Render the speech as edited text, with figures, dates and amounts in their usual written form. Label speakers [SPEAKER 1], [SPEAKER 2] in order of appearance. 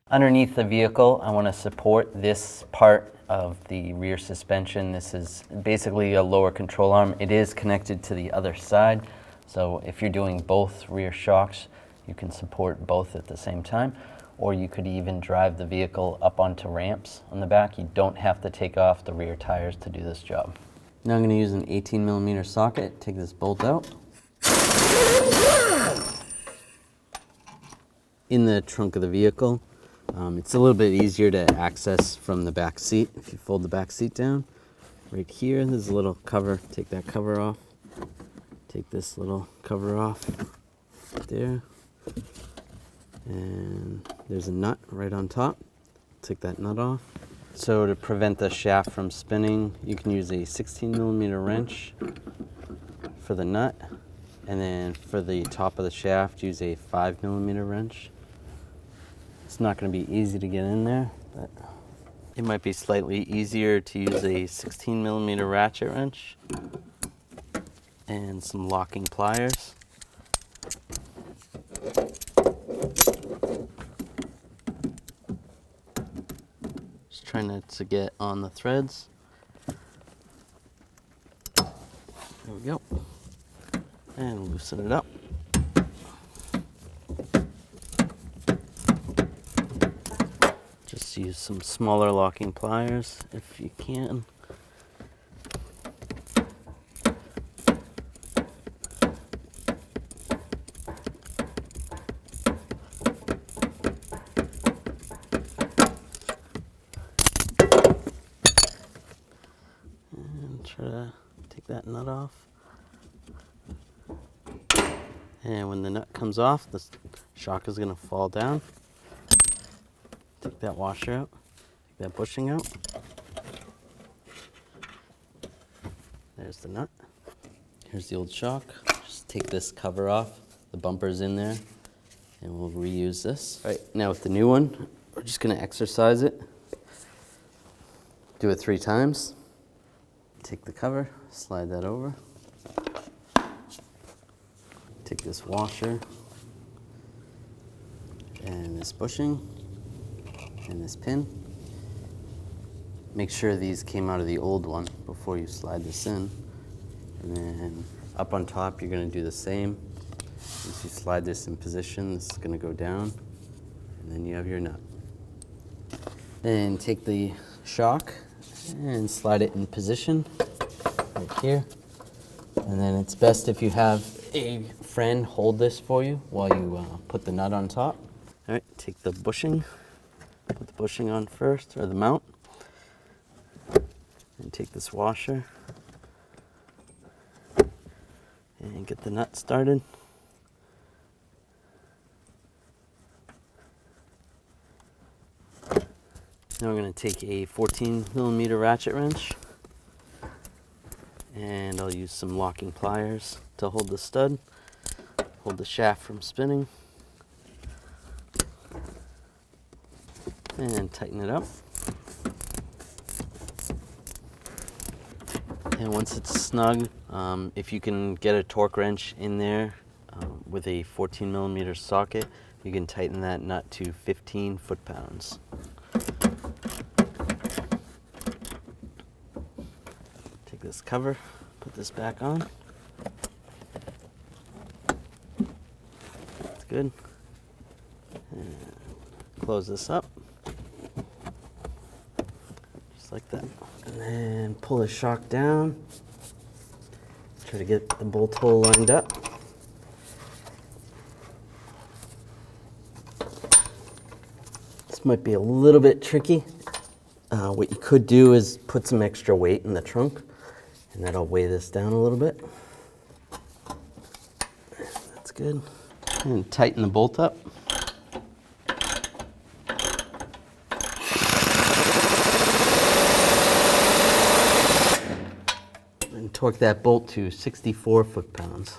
[SPEAKER 1] Underneath the vehicle, I want to support this part of the rear suspension. This is basically a lower control arm. It is connected to the other side, so if you're doing both rear shocks, you can support both at the same time, or you could even drive the vehicle up onto ramps on the back. You don't have to take off the rear tires to do this job. Now I'm going to use an 18mm socket, take this bolt out. In the trunk of the vehicle, it's a little bit easier to access from the back seat. If you fold the back seat down, right here, there's a little cover. Take that cover off. Take this little cover off there. And there's a nut right on top. Take that nut off. So to prevent the shaft from spinning, you can use a 16mm wrench for the nut. And then for the top of the shaft, use a 5mm wrench. It's not going to be easy to get in there, but it might be slightly easier to use a 16mm ratchet wrench and some locking pliers. Just try not to get on the threads. There we go. And loosen it up. Just use some smaller locking pliers if you can. And try to take that nut off. And when the nut comes off, the shock is going to fall down. Take that washer out, take that bushing out. There's the nut. Here's the old shock. Just take this cover off. The bumper's in there, and we'll reuse this. All right, now with the new one, we're just going to exercise it. Do it 3 times. Take the cover, slide that over. Take this washer and this bushing and this pin. Make sure these came out of the old one before you slide this in. And then up on top, you're going to do the same. Once you slide this in position, this is going to go down, and then you have your nut. Then take the shock and slide it in position right here. And then it's best if you have a friend hold this for you while you put the nut on top. All right, take the bushing, put the bushing on first, or the mount, and take this washer and get the nut started. Now we're going to take a 14mm ratchet wrench, and I'll use some locking pliers to hold the stud, hold the shaft from spinning, and tighten it up. And once it's snug, if you can get a torque wrench in there with a 14mm socket, you can tighten that nut to 15 foot-pounds. Take this cover, put this back on. That's good. And close this up. Just like that. And then pull the shock down. Try to get the bolt hole lined up. This might be a little bit tricky. What you could do is put some extra weight in the trunk, and that'll weigh this down a little bit. That's good. And tighten the bolt up. And torque that bolt to 64 foot-pounds.